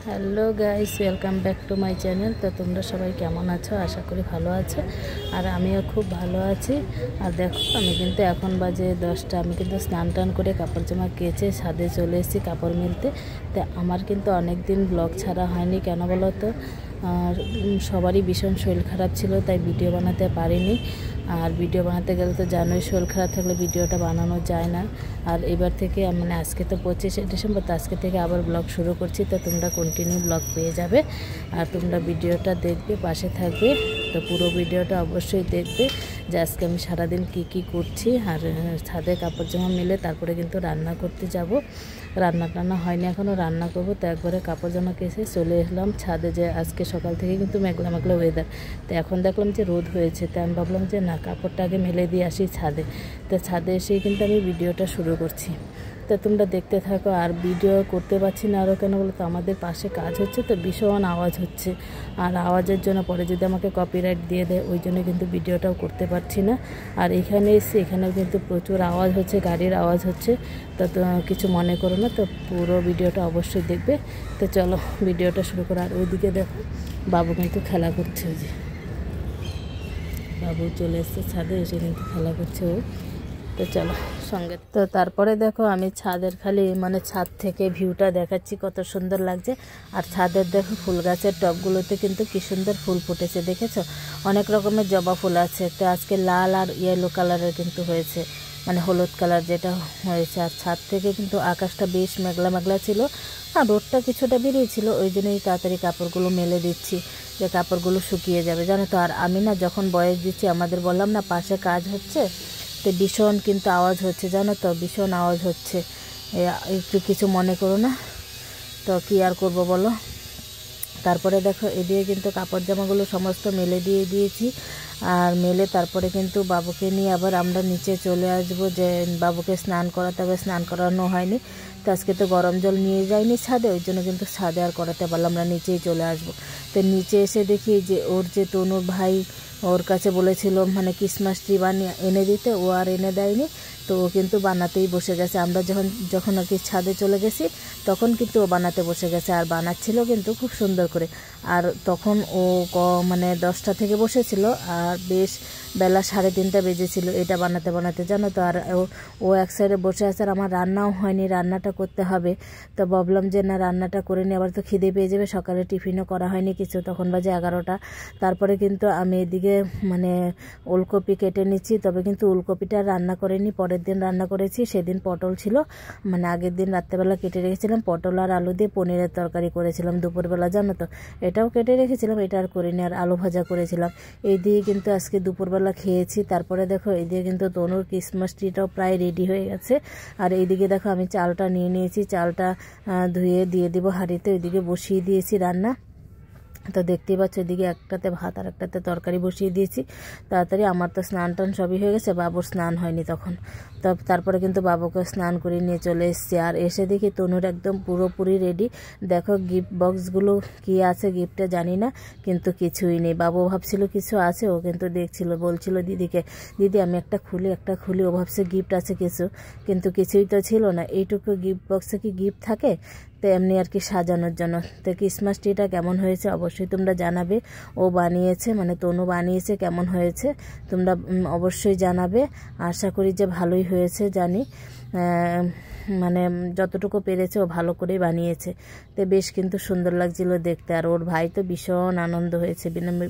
Hello guys, welcome back to my channel. তো তোমরা সবাই কেমন আছো? আশা করি ভালো আছো, আর আমিও খুব ভালো আছি। আর দেখো, আমি কিন্তু এখন বাজে 10টা। আমি কিন্তু স্নান টান করে কাপড় জামা কেচে ছাদে চলে এসেছি কাপড় মিলতে। তো আমার কিন্তু অনেক দিন ব্লগ ছাড়া হয়নি, কেন বলো তো? আর সবারই ভীষণ শরীর খারাপ ছিল, তাই ভিডিও বানাতে পারিনি। আর ভিডিও বানাতে গেলে তো জানোই, শরীর খারাপ থাকলে ভিডিওটা বানানো যায় না। আর এবার থেকে মানে আজকে তো 25শে ডিসেম্বর, তো আজকে থেকে আবার ব্লগ শুরু করছি। তো তোমরা কন্টিনিউ ব্লগ পেয়ে যাবে, আর তোমরা ভিডিওটা দেখবে, পাশে থাকবে। তো পুরো ভিডিওটা অবশ্যই দেখবে যে আজকে আমি সারাদিন কি করছি। আর ছাদে কাপড় জামা মিলে তারপরে কিন্তু রান্না করতে যাব। রান্না টান্না হয়নি এখনও, রান্না করবো। তো একবারে কাপড় জামা কেসে চলে এলাম ছাদে। যে আজকে সকাল থেকে কিন্তু মেঘলা মেঘলা ওয়েদার, তো এখন দেখলাম যে রোদ হয়েছে। তো আমি ভাবলাম যে না, কাপড়টা আগে মেলে দিয়ে আসি ছাদে। তো ছাদে এসেই কিন্তু আমি ভিডিওটা শুরু করছি। তো তোমরা দেখতে থাকো। আর ভিডিও করতে পারছি না আরও কেন বলো তো, আমাদের পাশে কাজ হচ্ছে, তো ভীষণ আওয়াজ হচ্ছে। আর আওয়াজের জন্য পরে যদি আমাকে কপিরাইট দিয়ে দেয়, ওই জন্য কিন্তু ভিডিওটাও করতে পারছি না। আর এখানে এসে এখানেও কিন্তু প্রচুর আওয়াজ হচ্ছে, গাড়ির আওয়াজ হচ্ছে। তো কিছু মনে করো না, তো পুরো ভিডিওটা অবশ্যই দেখবে। তো চলো ভিডিওটা শুরু করো। আর ওইদিকে দেখো, বাবু কিন্তু খেলা করছে। ওই যে বাবু চলে এসছে ছাদে, এসে কিন্তু খেলা করছে ও। তো চলো সঙ্গে। তো তারপরে দেখো, আমি ছাদের খালি মানে ছাদ থেকে ভিউটা দেখাচ্ছি, কত সুন্দর লাগছে। আর ছাদের দেখো, ফুল গাছের টবগুলোতে কিন্তু কি সুন্দর ফুল ফুটেছে, দেখেছো? অনেক রকমের জবা ফুল আছে। তো আজকে লাল আর ইয়েলো কালারের কিন্তু হয়েছে, মানে হলুদ কালার যেটা হয়েছে। আর ছাদ থেকে কিন্তু আকাশটা বেশ মেঘলা মেঘলা ছিল, আর রোদটা কিছুটা বেরিয়েছিল। ওই জন্যই তাড়াতাড়ি কাপড়গুলো মেলে দিচ্ছি, যে কাপড়গুলো শুকিয়ে যাবে, জানো তো। আর আমি না যখন বয়স দিচ্ছি, আমাদের বললাম না পাশে কাজ হচ্ছে, তো ভীষণ কিন্তু আওয়াজ হচ্ছে, জানো তো, ভীষণ আওয়াজ হচ্ছে। একটু কিছু মনে করো না। তো কী আর করবো বলো। তারপরে দেখো, এদিকে কিন্তু কাপড় জামাগুলো সমস্ত মেলে দিয়ে দিয়েছি। আর মেলে তারপরে কিন্তু বাবুকে নিয়ে আবার আমরা নিচে চলে আসবো, যে বাবুকে স্নান করাতে হবে। স্নান করানো হয়নি, তো আজকে তো গরম জল নিয়ে যাইনি ছাদে, ওই জন্য কিন্তু ছাদে আর করাতে পারলাম না, নিচেই চলে আসবো। তো নিচে এসে দেখি যে ওর যে তনুর ভাই ওর কাছে বলেছিল মানে ক্রিসমাস ট্রি বানিয়ে এনে দিতে, ও আর এনে দেয়নি। তো ও কিন্তু বানাতেই বসে গেছে। আমরা যখন আর কি ছাদে চলে গেছি, তখন কিন্তু ও বানাতে বসে গেছে, আর বানাচ্ছিল কিন্তু খুব সুন্দর করে। আর তখন ও মানে 10টা থেকে বসেছিল, আর বেশ বেলা 3:30 বেজেছিল এটা বানাতে বানাতে, জানো তো। আর ও এক সাইডে বসে আছে, আর আমার রান্নাও হয়নি, রান্নাটা করতে হবে। তো ভাবলাম যে না, রান্নাটা করে নিই, আবার তো খিদে পেয়ে যাবে। সকালে টিফিনও করা হয়নি কিছু, তখন বাজে 11টা। তারপরে কিন্তু আমি এদিকে মানে ওলকপি কেটে নিচ্ছি, তবে কিন্তু ওলকপিটা রান্না করিনি, পরের দিন রান্না করেছি। সেদিন পটল ছিল, মানে আগের দিন রাত্রেবেলা কেটে রেখেছিলাম, পটল আর আলু দিয়ে পনিরের তরকারি করেছিলাম দুপুরবেলা, জানো তো। এটাও কেটে রেখেছিলাম, এটা আর করিনি। আর আলু ভাজা করেছিলাম, এই দিয়ে কিন্তু আজকে দুপুরবেলা খেয়েছি। তারপরে দেখো, এই দিয়ে কিন্তু তনুর ক্রিসমাস ট্রিটাও প্রায় রেডি হয়ে গেছে। আর এইদিকে দেখো, আমি চালটা নিয়ে নিয়েছি, চালটা ধুয়ে দিয়ে দিব হাঁড়িতে, ওইদিকে বসিয়ে দিয়েছি রান্না। তো দেখতেই পাচ্ছ, এদিকে একটাতে ভাত আর একটাতে তরকারি বসিয়ে দিয়েছি তাড়াতাড়ি। আমার তো স্নান টান সবই হয়ে গেছে, বাবুর স্নান হয়নি তখন। তারপরে কিন্তু বাবুকে স্নান করে নিয়ে চলে এসেছি। আর এসে দেখি তনুর একদম পুরোপুরি রেডি। দেখো গিফট বক্সগুলো কি আছে গিফটে জানি না, কিন্তু কিছুই নেই। বাবু ভাবছিল কিছু আছে, ও কিন্তু দেখছিল, বলছিল দিদিকে, দিদি আমি একটা খুলি। ও ভাবছে গিফট আছে কিছু, কিন্তু কিছুই তো ছিল না। এইটুকু গিফট বক্সে কি গিফট থাকে? তো এমনি আর কি সাজানোর জন্য। তো ক্রিসমাস ট্রিটা কেমন হয়েছে অবশ্যই তোমরা জানাবে। ও বানিয়েছে, মানে তনু বানিয়েছে, কেমন হয়েছে তোমরা অবশ্যই জানাবে। আশা করি যে ভালোই হয়েছে, জানি মানে যতটুকু পেরেছে ও ভালো করেই বানিয়েছে। তো বেশ কিন্তু সুন্দর লাগছিল দেখতে। আর ওর ভাই তো ভীষণ আনন্দ হয়েছে,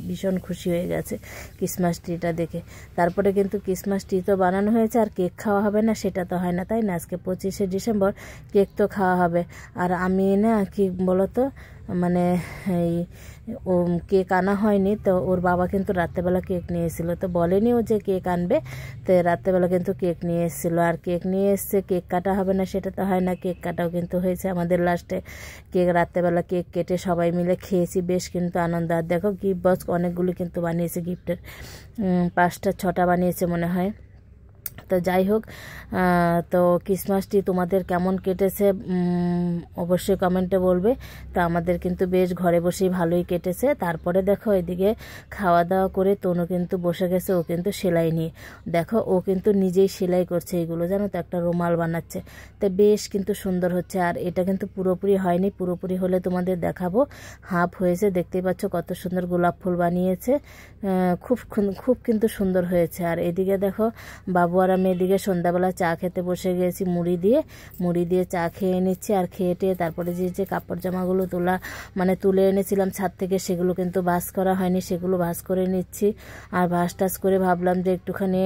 ভীষণ খুশি হয়ে গেছে ক্রিসমাস ট্রিটা দেখে। তারপরে কিন্তু ক্রিসমাস ট্রি তো বানানো হয়েছে, আর কেক খাওয়া হবে না সেটা তো হয় না, তাই না? আজকে 25শে ডিসেম্বর, কেক তো খাওয়া হবে। আর আমি না কি বলতো, মানে এই ও কেক আনা হয়নি, তো ওর বাবা কিন্তু রাত্রেবেলা কেক নিয়ে এসেছিলো। তো বলেনি ও যে কেক আনবে, তো রাত্রেবেলা কিন্তু কেক নিয়ে এসেছিলো। আর কেক নিয়ে এসছে, কেক কাটা হবে না সেটা তো হয় না, কেক কাটাও কিন্তু হয়েছে আমাদের লাস্টে। কেক রাত্রেবেলা কেক কেটে সবাই মিলে খেয়েছি, বেশ কিন্তু আনন্দ। আর দেখো গিফট বক্স অনেকগুলো কিন্তু বানিয়েছে, গিফটের 5টা 6টা বানিয়েছে মনে হয়। তো যাই হোক, তো ক্রিসমাসটি তোমাদের কেমন কেটেছে অবশ্যই কমেন্টে বলবে। তো আমাদের কিন্তু বেশ ঘরে বসেই ভালোই কেটেছে। তারপরে দেখো এদিকে খাওয়া দাওয়া করে তনু কিন্তু বসে গেছে, ও কিন্তু সেলাই নিয়ে। দেখো ও কিন্তু নিজেই সেলাই করছে এইগুলো, জানো তো, একটা রুমাল বানাচ্ছে। তো বেশ কিন্তু সুন্দর হচ্ছে। আর এটা কিন্তু পুরোপুরি হয়নি, পুরোপুরি হলে তোমাদের দেখাবো। হাফ হয়েছে, দেখতেই পাচ্ছ কত সুন্দর গোলাপ ফুল বানিয়েছে, খুব খুব কিন্তু সুন্দর হয়েছে। আর এদিকে দেখো বাবু আর আমি এদিকে সন্ধ্যাবেলা চা খেতে বসে গেছি, মুড়ি দিয়ে চা খেয়ে নিচ্ছি। আর খেয়ে টেয়ে তারপরে যে কাপড় জামাগুলো তুলে এনেছিলাম ছাদ থেকে, সেগুলো কিন্তু ভাঁজ করা হয়নি, সেগুলো ভাঁজ করে নিচ্ছি। আর ভাঁজ টাজ করে ভাবলাম যে একটুখানি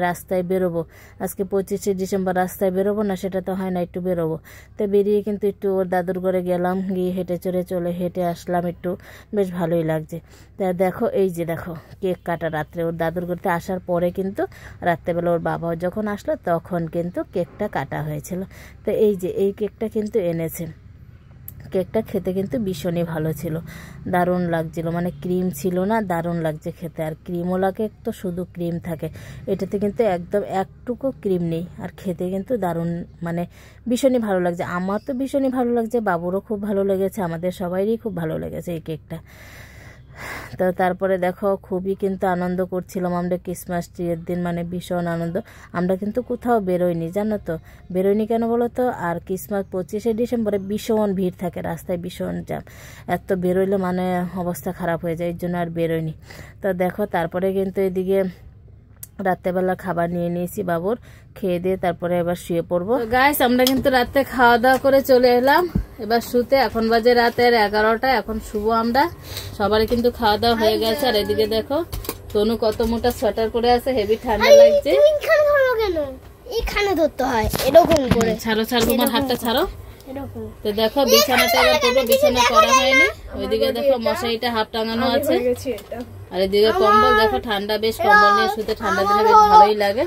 রাস্তায় বেরোবো, আজকে 25শে ডিসেম্বর, রাস্তায় বেরোবো না সেটা তো হয় না, একটু বেরোবো। তো বেরিয়ে কিন্তু একটু ওর দাদুর ঘরে গেলাম, গিয়ে হেঁটে আসলাম, একটু বেশ ভালোই লাগছে। তা দেখো এই যে দেখো কেক কাটা রাত্রে ওর দাদুর ঘরতে আসার পরে কিন্তু রাত্রেবেলা ওর বাবাও যখন আসলো তখন কিন্তু কেকটা কাটা হয়েছিল। তো এই যে এই কেকটা কিন্তু এনেছে, কেকটা খেতে কিন্তু ভীষণই ভালো ছিল, দারুণ লাগছিল, ক্রিম ছিল না, দারুণ লাগছে খেতে। আর ক্রিমওয়ালা কেক তো শুধু ক্রিম থাকে, এটাতে কিন্তু একদম একটুকু ক্রিম নেই। আর খেতে কিন্তু দারুণ ভীষণই ভালো লাগছে, আমার তো ভীষণই ভালো লাগছে, বাবুরও খুব ভালো লেগেছে, আমাদের সবাইরই খুব ভালো লেগেছে এই কেকটা। তো তারপরে দেখো খুবই কিন্তু আনন্দ করছিলাম আমরা ক্রিসমাস ট্রির দিন, ভীষণ আনন্দ। আমরা কিন্তু কোথাও বেরোইনি, জানো তো, বেরোইনি কেন বলো তো, আর ক্রিসমাস 25শে ডিসেম্বরে ভীষণ ভিড় থাকে রাস্তায়, ভীষণ জ্যাম, এত বেরোইলে অবস্থা খারাপ হয়ে যায়, এর জন্য আর বেরোইনি। তো দেখো তারপরে কিন্তু এদিকে রাত্রেবেলা খাবার নিয়ে নিয়েছি বাবুর, খেয়ে দিয়ে তারপরে এবার শুয়ে পড়বো। গাইস আমরা কিন্তু রাতে খাওয়া দাওয়া করে চলে এলাম এবার শুতে, এখন বাজে রাতের 11টা, এখন শুবো আমরা। সবারই কিন্তু খাওয়া দাওয়া হয়ে গেছে। আর এদিকে দেখো তনু কত মোটা সোয়েটার পরে আছে, হেভি ঠান্ডা লাগছে। এখানে ধরতে হয় এরকম করে, ছাড়ো তোমার হাতটা ছাড়ো। তো দেখো বিছানাটা এবার পুরো বিছানা করা হয়নি, ওইদিকে দেখো মশারিটা হাফ টাঙানো আছে, আর এদিকে কম্বল দেখো, ঠান্ডা, বেশ কম্বল নিয়ে শুতে ঠান্ডা দিনে বেশ ভালোই লাগে।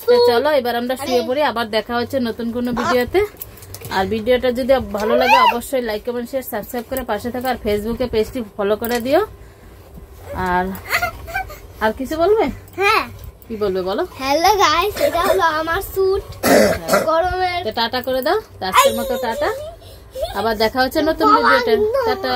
তো চলো এবার আমরা শুয়ে পড়ি, আবার দেখা হচ্ছে নতুন কোনো ভিডিওতে। আর ভিডিওটা যদি ভালো লাগে অবশ্যই লাইক কমেন্ট শেয়ার সাবস্ক্রাইব করে পাশে থাকো, আর ফেসবুকে পেজটি ফলো করে দিও। আর কিছু বলবে? হ্যাঁ, কি বলবে বলো? হ্যালো গাইস, এটা হলো আমার স্যুট গরমের। টাটা করে দাও, আজকের মতো টাটা, আবার দেখা হচ্ছে নতুন ভিডিওতে, টাটা।